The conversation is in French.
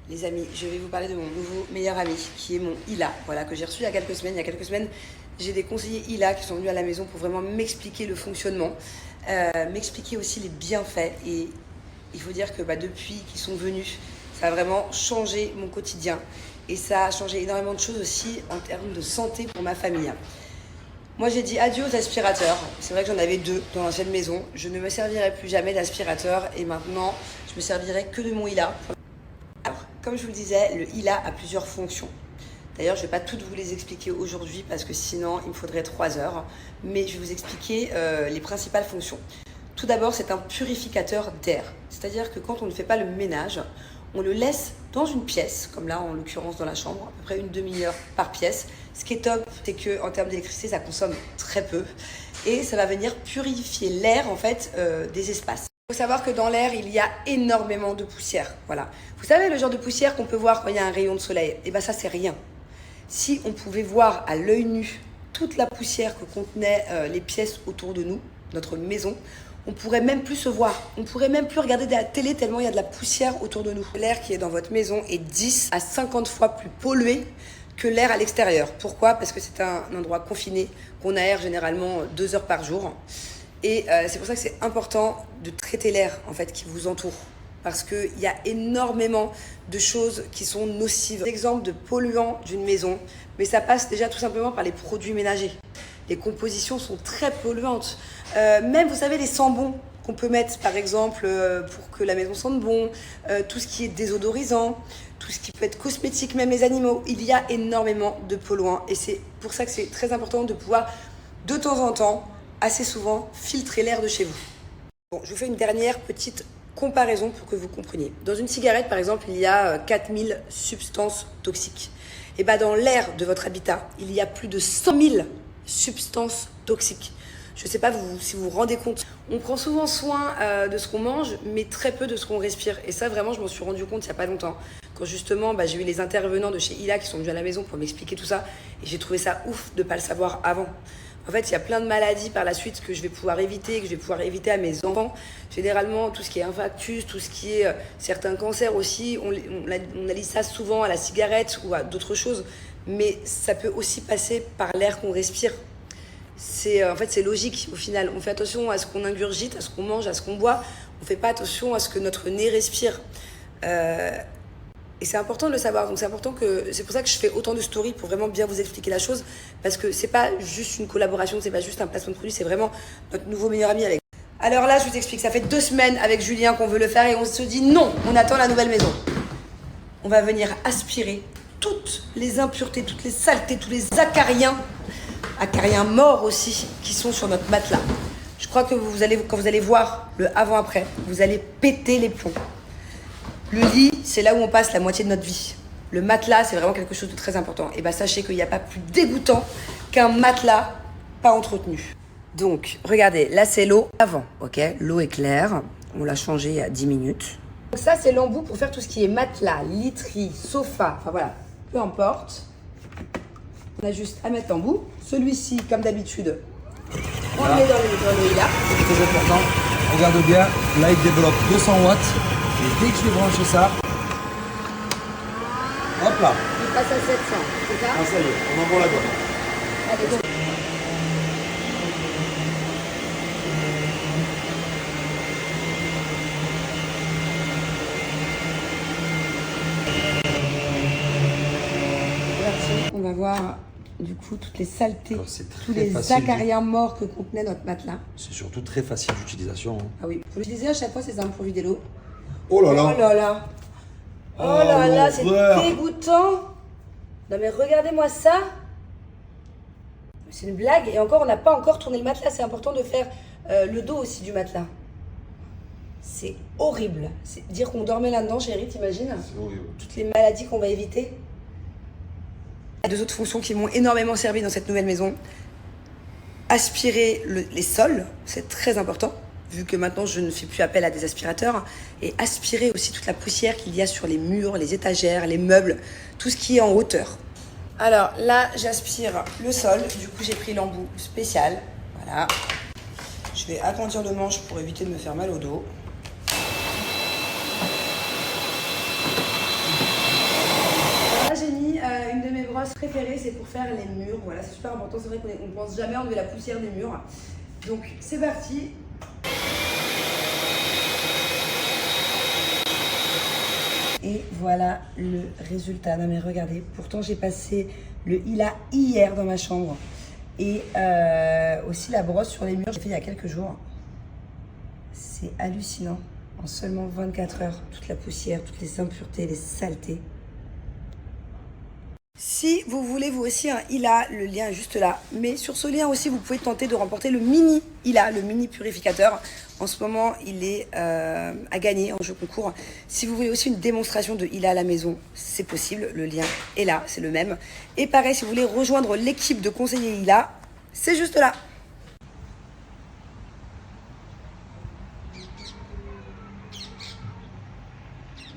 Les amis, je vais vous parler de mon nouveau meilleur ami qui est mon Ila, voilà, que j'ai reçu il y a quelques semaines. Il y a quelques semaines, j'ai des conseillers Ila qui sont venus à la maison pour vraiment m'expliquer le fonctionnement, m'expliquer aussi les bienfaits. Et il faut dire que depuis qu'ils sont venus, ça a vraiment changé mon quotidien. Et ça a changé énormément de choses aussi en termes de santé pour ma famille. Moi, j'ai dit adieu aux aspirateurs. C'est vrai que j'en avais 2 dans l'ancienne maison. Je ne me servirai plus jamais d'aspirateur et maintenant, je me servirai que de mon Ila. Alors, comme je vous le disais, le Ila a plusieurs fonctions. D'ailleurs, je ne vais pas toutes vous les expliquer aujourd'hui parce que sinon, il me faudrait 3 heures. Mais je vais vous expliquer les principales fonctions. Tout d'abord, c'est un purificateur d'air. C'est-à-dire que quand on ne fait pas le ménage, on le laisse dans une pièce, comme là en l'occurrence dans la chambre, à peu près une demi-heure par pièce. Ce qui est top, c'est qu'en termes d'électricité, ça consomme très peu. Et ça va venir purifier l'air en fait des espaces. Il faut savoir que dans l'air, il y a énormément de poussière. Voilà. Vous savez le genre de poussière qu'on peut voir quand il y a un rayon de soleil? Et bien ça, c'est rien. Si on pouvait voir à l'œil nu toute la poussière que contenaient les pièces autour de nous, notre maison, on pourrait même plus se voir. On pourrait même plus regarder de la télé tellement il y a de la poussière autour de nous. L'air qui est dans votre maison est 10 à 50 fois plus pollué que l'air à l'extérieur. Pourquoi? Parce que c'est un endroit confiné qu'on aère généralement 2 heures par jour. Et c'est pour ça que c'est important de traiter l'air en fait qui vous entoure. Parce qu'il y a énormément de choses qui sont nocives. Exemple de polluants d'une maison, mais ça passe déjà tout simplement par les produits ménagers. Les compositions sont très polluantes. Même, vous savez, les sambons qu'on peut mettre, par exemple, pour que la maison sente bon, tout ce qui est désodorisant, tout ce qui peut être cosmétique, même les animaux, il y a énormément de polluants. Et c'est pour ça que c'est très important de pouvoir, de temps en temps, assez souvent, filtrer l'air de chez vous. Bon, je vous fais une dernière petite comparaison pour que vous compreniez. Dans une cigarette, par exemple, il y a 4000 substances toxiques. Et bien, dans l'air de votre habitat, il y a plus de 100 000 substances toxiques. Je ne sais pas si vous vous rendez compte. On prend souvent soin de ce qu'on mange, mais très peu de ce qu'on respire. Et ça, vraiment, je m'en suis rendu compte il n'y a pas longtemps. Quand justement, j'ai eu les intervenants de chez Ila qui sont venus à la maison pour m'expliquer tout ça. Et j'ai trouvé ça ouf de ne pas le savoir avant. En fait, il y a plein de maladies par la suite que je vais pouvoir éviter, que je vais pouvoir éviter à mes enfants. Généralement, tout ce qui est infarctus, tout ce qui est certains cancers aussi, on allie ça souvent à la cigarette ou à d'autres choses. Mais ça peut aussi passer par l'air qu'on respire. En fait, c'est logique au final. On fait attention à ce qu'on ingurgite, à ce qu'on mange, à ce qu'on boit. On ne fait pas attention à ce que notre nez respire. Et c'est important de le savoir. Donc c'est pour ça que je fais autant de stories pour vraiment bien vous expliquer la chose. Parce que c'est pas juste une collaboration, c'est pas juste un placement de produit, c'est vraiment notre nouveau meilleur ami avec. Alors là, je vous explique. Ça fait 2 semaines avec Julien qu'on veut le faire et on se dit non, on attend la nouvelle maison. On va venir aspirer toutes les impuretés, toutes les saletés, tous les acariens morts aussi, qui sont sur notre matelas. Je crois que quand vous allez voir le avant-après, vous allez péter les plombs. Le lit, c'est là où on passe la moitié de notre vie. Le matelas, c'est vraiment quelque chose de très important. Et sachez qu'il n'y a pas plus dégoûtant qu'un matelas pas entretenu. Donc, regardez, là c'est l'eau avant, ok? L'eau est claire, on l'a changée il y a 10 minutes. Donc ça, c'est l'embout pour faire tout ce qui est matelas, literie, sofa, enfin voilà, peu importe. On a juste à mettre l'embout. Celui-ci, comme d'habitude, on le met dans le Ila. C'est très important. Regarde bien, là il développe 200 watts. Et dès que je vais brancher ça, hop là. Il passe à 700, c'est ça? Ah ça y est, on envoie la gomme. Allez, donc. On va voir du coup toutes les saletés, tous les acariens morts que contenait notre matelas. C'est surtout très facile d'utilisation. Ah oui, faut l'utiliser à chaque fois, c'est un produit d'élo. Oh là là. Oh là là. Oh là là, c'est dégoûtant. Non mais regardez-moi ça. C'est une blague. Et encore, on n'a pas encore tourné le matelas. C'est important de faire le dos aussi du matelas. C'est horrible. C'est dire qu'on dormait là-dedans, chérie, t'imagines? C'est horrible. Toutes les maladies qu'on va éviter. Il y a 2 autres fonctions qui m'ont énormément servi dans cette nouvelle maison. Aspirer les sols, c'est très important, vu que maintenant je ne fais plus appel à des aspirateurs. Et aspirer aussi toute la poussière qu'il y a sur les murs, les étagères, les meubles, tout ce qui est en hauteur. Alors là, j'aspire le sol. Du coup, j'ai pris l'embout spécial. Voilà. Je vais agrandir le manche pour éviter de me faire mal au dos. brosse préférée, c'est pour faire les murs. Voilà, c'est super important. C'est vrai qu'on ne pense jamais enlever la poussière des murs. Donc, c'est parti. Et voilà le résultat. Non mais regardez, pourtant j'ai passé le Hila hier dans ma chambre. Et aussi la brosse sur les murs, j'ai fait il y a quelques jours. C'est hallucinant. En seulement 24 heures, toute la poussière, toutes les impuretés, les saletés. Si vous voulez vous aussi un Hila, le lien est juste là. Mais sur ce lien aussi, vous pouvez tenter de remporter le mini Hila, le mini purificateur. En ce moment, il est à gagner en jeu concours. Si vous voulez aussi une démonstration de Hila à la maison, c'est possible. Le lien est là, c'est le même. Et pareil, si vous voulez rejoindre l'équipe de conseillers Hila, c'est juste là.